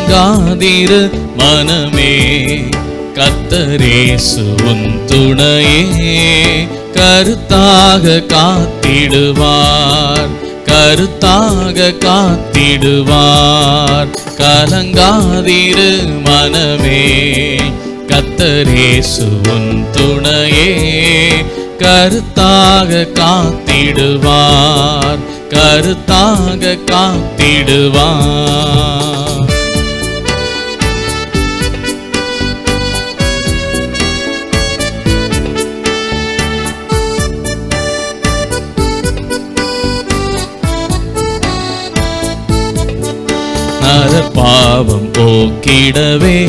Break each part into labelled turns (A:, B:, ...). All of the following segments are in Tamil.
A: கலங்காதிரு மனமே, கர்த்தரேசு உன் துணையே, கருத்தாக காத்திடுவார், கருத்தாக காத்திடுவார். கலங்காதிரு மனமே, கர்த்தரேசு உன் துணையே, கருத்தாக காத்திடுவார், கருத்தாக காத்திடுவார். பாவம் போக்கிடவே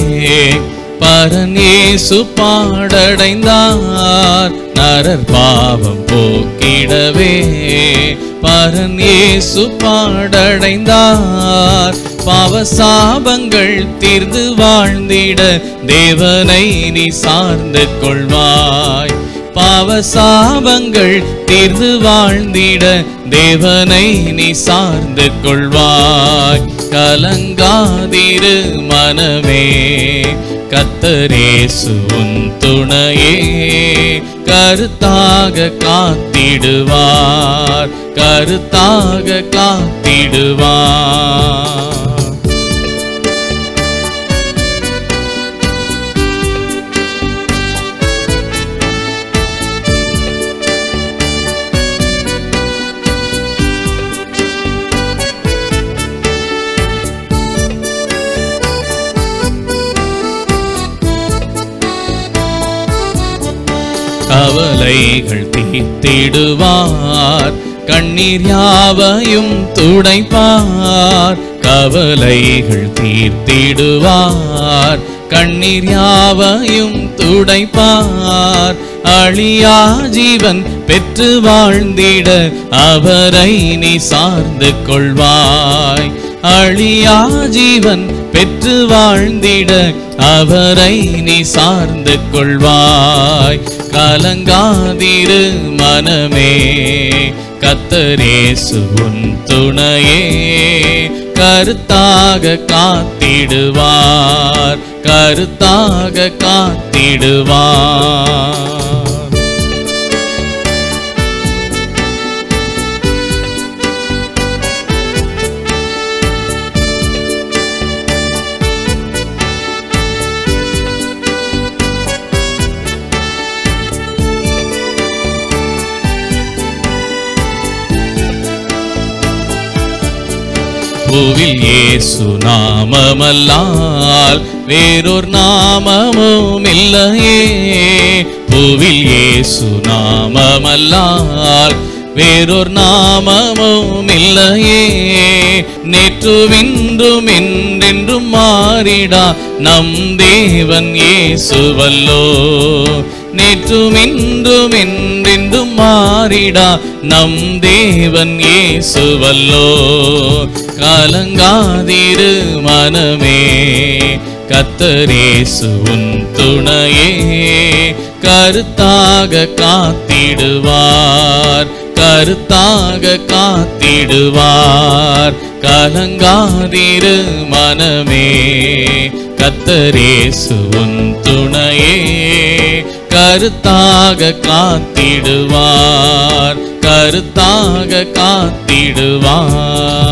A: பரன் இயேசு பாடடைந்தார், நரர் பாவம் போக்கிடவே பரன் இயேசு பாடடைந்தார். பாவசாபங்கள் தீர்ந்து வாழ்ந்திட தேவனை நீ சார்ந்து கொள்வாய், பாவசாபங்கள் தீர்ந்து வாழ்ந்திட தேவனை நீ சார்ந்து கொள்வாய். கலங்காதிரு மனமே, கர்த்தரேசு உன் துணையே, கருத்தாக காத்திடுவார், கருத்தாக காத்திடுவார். கவலைகள் தீர்த்திடுவார், கண்ணீர் யாவையும் துடைப்பார். கவலைகள் தீர்த்திடுவார், கண்ணீர் யாவையும் துடைப்பார். அழியா ஜீவன் பெற்று வாழ்ந்திட அவரை நீ சார்ந்து கொள்வாய், அழியா ஜீவன் பெற்று வாழ்ந்திட அவரை நீ சார்ந்து கொள்வாய். கலங்காதிரு மனமே, கர்த்தரேசு உன் துணையே, கருத்தாக காத்திடுவார், கருத்தாக காத்திடுவார். பூவில் இயேசு நாமமல்லால் வேறொரு நாமமும் இல்லையே, பூவில் இயேசு நாமமல்லால் வேறொரு நாமமும் இல்லையே. நேற்றும் இன்றும் என்றென்றும் மாறிடா நம் தேவன் இயேசுவல்லோ, நேற்றும் இன்றும் என்றென்றும் மாறிடா நம் தேவன் இயேசுவல்லோ. கலங்காதிரு மனமே, கர்த்தரேசு உன் துணையே, கருத்தாக காத்திடுவார், கருத்தாக காத்திடுவார். கலங்காதிரு மனமே, கர்த்தரேசு உன் துணையே, கருத்தாக காத்திடுவார், கருத்தாக காத்திடுவார்.